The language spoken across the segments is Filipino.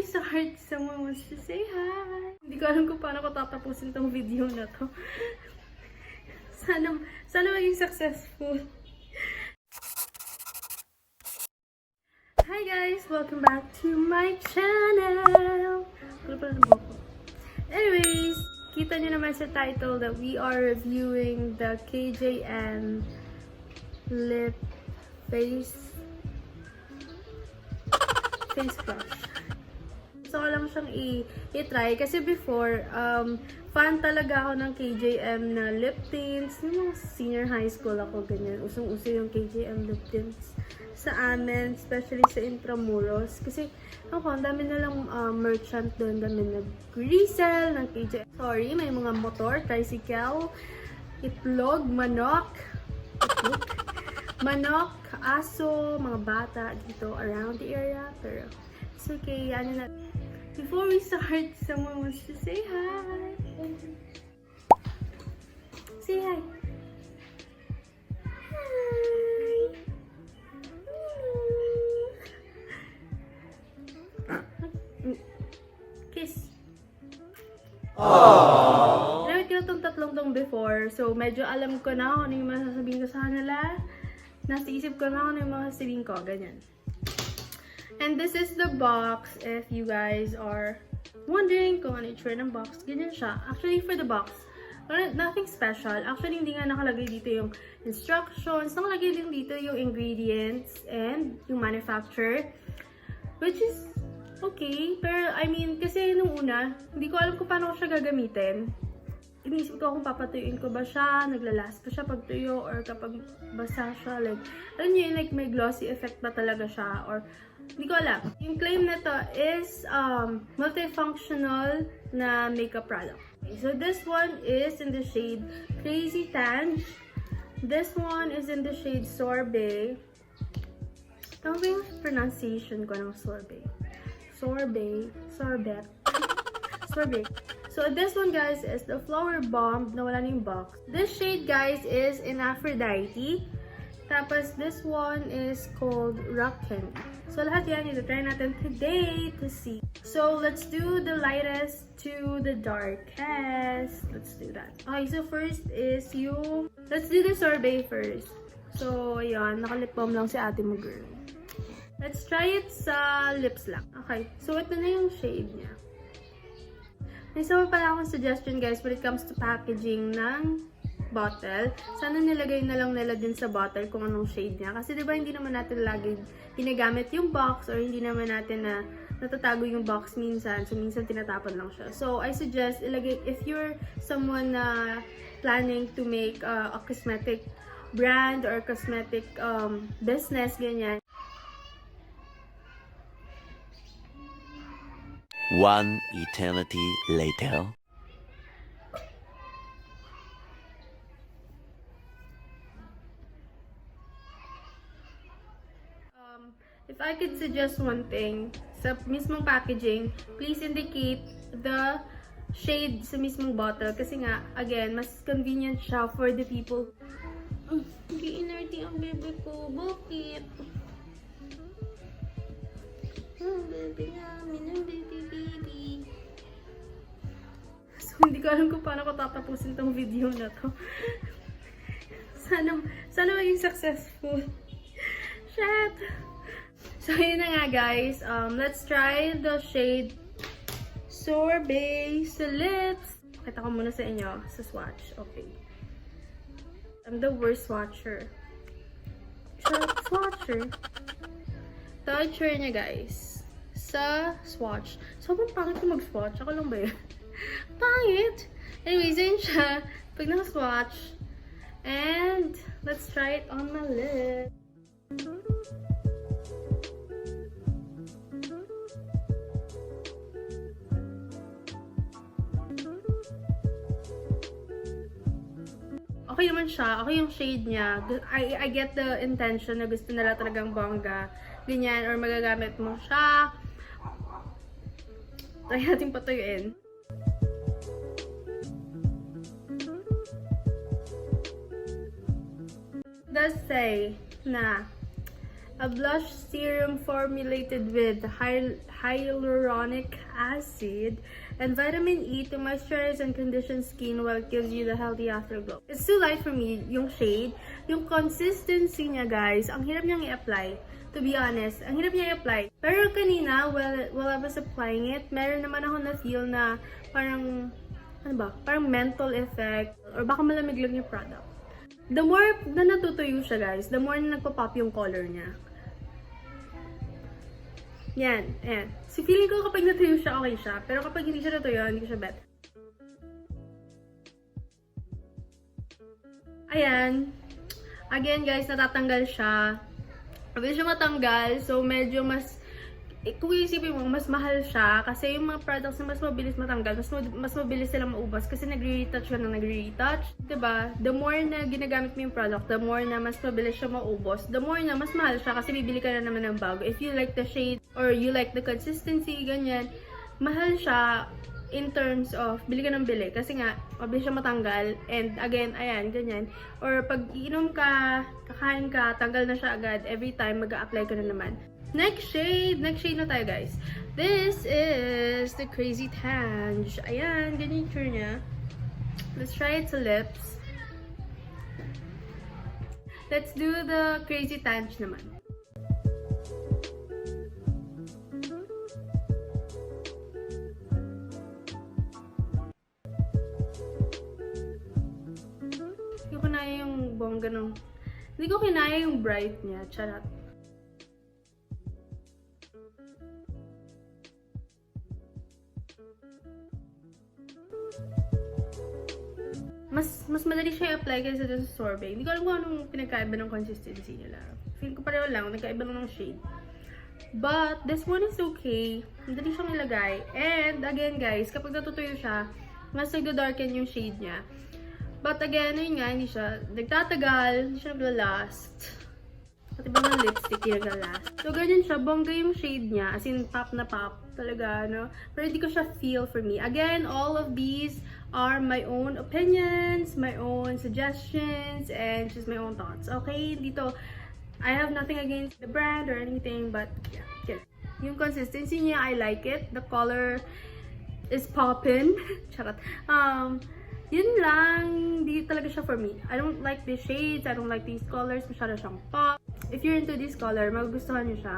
start, someone wants to say hi. Hindi ko alam kung paano ko tatapusin tong video na to. Sana maging successful. Hi guys! Welcome back to my channel! Anyways, kita nyo naman sa title that we are reviewing the KJM lip Face.Blush. So, ko lang siyang i-try. Kasi before, fan talaga ako ng KJM na lip tints. Yung senior high school ako, ganyan. Usong-uso yung KJM lip tints sa amin, especially sa Intramuros. Kasi, ako, ang dami na lang merchant doon. Dami nag-resell ng KJM. Sorry, may mga motor, tricycle, itlog, manok, aso, mga bata dito around the area. Pero, it's okay. Ano na. Before we start, someone wants to say hi. Say hi. Hi. Kiss. Aww. Namit ko itong tatlong tong before. So, medyo alam ko na kung ano yung masasabihin ko sa kanila. Nasa isip ko na kung ano yung masasabihin ko. Ganyan. And this is the box if you guys are wondering kung ano yung ng box. Ganyan siya. Actually, for the box, nothing special. Actually, hindi nga nakalagay dito yung instructions. Nakalagay din dito yung ingredients and yung manufacturer. Which is okay. Pero, I mean, kasi nung una, hindi ko alam kung paano ko siya gagamitin. Inisip ko kung papatuyuin ko ba siya, naglalast ba siya pag tuyo, or kapag basa siya, like, alam niyo yun, like, may glossy effect ba talaga siya, or, hindi ko alam. Yung claim na to is, multifunctional na makeup product. Okay, so, this one is in the shade Crazy Tan. This one is in the shade Sorbet. Tama ba yung pronunciation ko ng sorbet? Sorbet. So, this one, guys, is the Flower Bomb. Nawala na yung box. This shade, guys, is in Aphrodite. Tapos, this one is called Rock Candy. So, lahat yan, ito-try natin today to see. So, let's do the lightest to the darkest. Let's do that. Okay, so first is yung... Let's do the sorbet first. So, ayan, nakalip balm lang si ate mo, girl. Let's try it sa lips lang. Okay, so ito na yung shade niya. May isa pala akong suggestion, guys, when it comes to packaging ng bottle. Sana nilagay na lang nila din sa bottle kung anong shade niya. Kasi diba hindi naman natin lagi ginagamit yung box or hindi naman natin na natatago yung box minsan. So, minsan tinatapon lang siya. So, I suggest ilagay, if you're someone na planning to make a cosmetic brand or cosmetic business, ganyan. One eternity later. If I could suggest one thing, sa mismong packaging, please indicate the shade sa mismong bottle. Kasi nga, again, mas convenient siya for the people. Hindi inerti ang bebe ko. Bakit? Baby namin, ang baby. So, hindi ko alam kung paano ko tatapusin tong video na to. Sana maging successful. Shit! So, yun na nga, guys. Let's try the shade Sorbet sa lips. Kita ko muna sa inyo sa swatch. Okay. I'm the worst swatcher. Swatcher. Toucher niya, guys. Sa swatch. Sobrang pangit ko mag-swatch. Ako lang ba yun? Pangit! Anyways, yun siya. Pag naka-swatch. And, let's try it on my lip. Okay naman siya. Okay yung shade niya. I get the intention na gusto nila talagang bongga. Ganyan. Or magagamit mo siya. Try natin patuyuin. Does say na A blush serum formulated with hyaluronic acid and vitamin E to moisturize and condition skin while it gives you the healthy afterglow. It's too light for me, yung shade. Yung consistency niya, guys, ang hirap niyang i-apply. To be honest, ang hirap niya i-apply. Pero kanina, while I was applying it, meron naman ako na-feel na parang, ano ba, parang mental effect or baka malamig lang yung product. The more na natutuyo siya, guys, the more na nagpa-pop yung color niya. Yan, ayan. So, feeling ko kapag natuyo siya, okay siya. Pero kapag hindi siya natuyo, hindi ko siya bet. Ayan. Again, guys, natatanggal siya. Mabilis siya matanggal. So, medyo mas, kung iisipin mo, mas mahal siya. Kasi yung mga products na mas mabilis matanggal, mas mabilis silang maubos. Kasi nagre-retouch ka na nagre-retouch. Diba? The more na ginagamit mo yung product, the more na mas mabilis siya maubos. The more na mas mahal siya kasi bibili ka na naman ng bago. If you like the shade or you like the consistency, ganyan, mahal siya in terms of bili ka ng bili. Kasi nga, mabilis siya matanggal. And again, ayan, ganyan. Or pag iinom ka, kakain ka, tanggal na siya agad. Every time, mag-a-apply ka na naman. Next shade na tayo, guys. This is the Crazy Tange. Ayan, ganyan yung tsura niya. Let's try it sa lips. Let's do the Crazy Tange naman. Hindi ko kinaya yung bongga nung... Hindi ko kinaya yung bright niya. Charot. Mas madali siya i-apply kaysa dun sa sorbet. Hindi ko alam kung anong pinagkaiba ng consistency nila. Feel ko pareho lang, nagkaiba lang ng shade. But, this one is okay. Madali siyang ilagay. And, again guys, kapag natutuyo siya, mas nagdo-darken yung shade niya. But again, yun nga, hindi siya nagtatagal, hindi siya naglalast. Pati ba ng lipstick yung naglalast. So, ganyan siya. Bongga yung shade niya. As in, pop na pop. Talaga, no? Pero hindi ko siya feel for me. Again, all of these are my own opinions, my own suggestions, and just my own thoughts. Okay? Dito, I have nothing against the brand or anything, but yeah, good. Yung consistency niya, I like it. The color is poppin'. Charot. Yun lang, di talaga siya for me. I don't like these shades, I don't like these colors, masyado siyang pop. If you're into this color, magugustuhan niyo siya.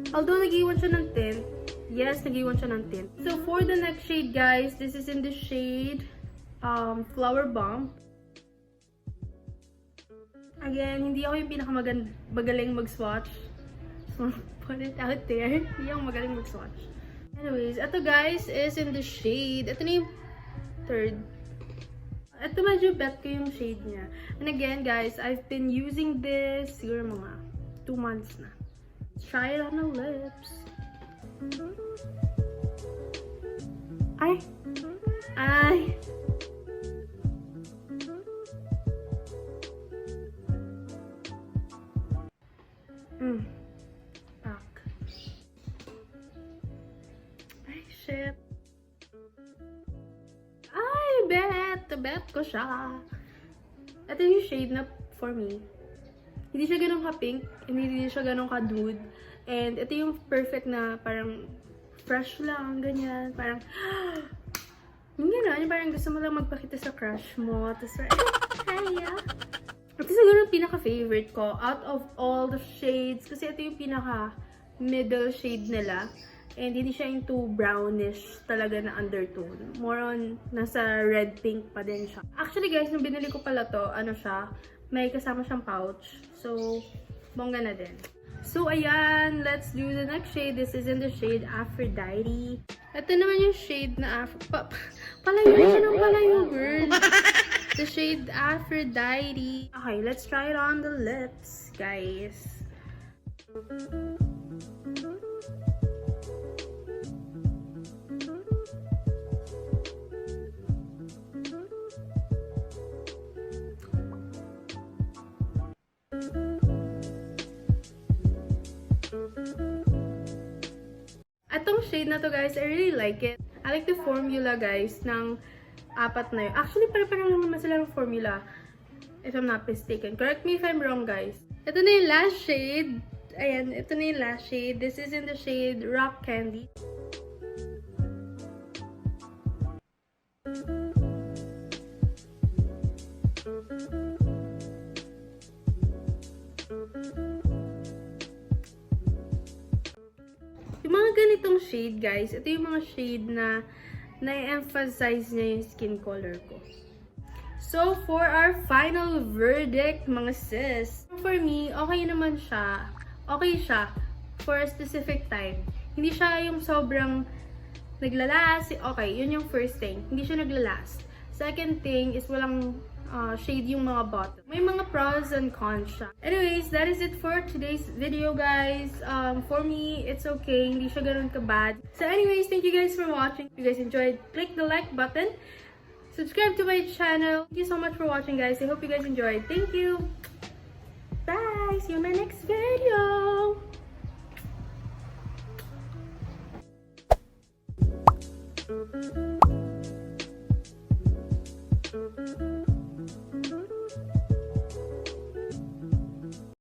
Although nag-iwan siya ng tint, yes, nag-iwan siya ng tint. So for the next shade, guys, this is in the shade Flower Bomb. Again, hindi ako yung pinakamagaling mag-swatch. So, put it out there. Hindi ako magaling mag-swatch. Anyways, ito guys is in the shade. Ito na yung third. Ito medyo bet ko yung shade niya. And again guys, I've been using this siguro mga 2 months na. Let's try it on the lips. Ay! Ay! Back. Ay, shit. Ay, bet ko siya. Ito yung shade na for me. Hindi siya ganun ka-pink, hindi siya ganun ka-nude. And ito yung perfect na parang fresh lang, ganyan. Parang, yung gano'n, yung parang gusto mo lang magpakita sa crush mo. Tapos parang, hiya. Ito siguro yung pinaka-favorite ko out of all the shades. Kasi ito yung pinaka-middle shade nila. And hindi siya into brownish talaga na undertone. More on, nasa red-pink pa din siya. Actually guys, nung binili ko pala to, ano siya, may kasama siyang pouch. So, bongga na din. So, ayan, let's do the next shade. This is in the shade Aphrodite. Ito naman yung shade na palayo siya ng palayo, girl. The shade Aphrodite. Okay, let's try it on the lips, guys. Atong shade na to guys, I really like it. I like the formula guys ng apat na yun. Actually, pare-pareho naman sila ng formula. if I'm not mistaken. Correct me if I'm wrong, guys. Ito na yung last shade. Ayan, ito na yung last shade. This is in the shade Rock Candy. Yung mga ganitong shade, guys, ito yung mga shade na na-emphasize niya yung skin color ko. So, for our final verdict, mga sis, for me, okay naman siya. Okay siya for a specific time. Hindi siya yung sobrang naglalast. Okay, yun yung first thing. Hindi siya naglalast. Second thing is walang shade yung mga bottom. May mga pros and cons siya. Anyways, that is it for today's video, guys. For me, it's okay. Hindi siya ganun ka-bad. So anyways, thank you guys for watching. If you guys enjoyed, click the like button. Subscribe to my channel. Thank you so much for watching, guys. I hope you guys enjoyed. Thank you. Bye. See you in my next video.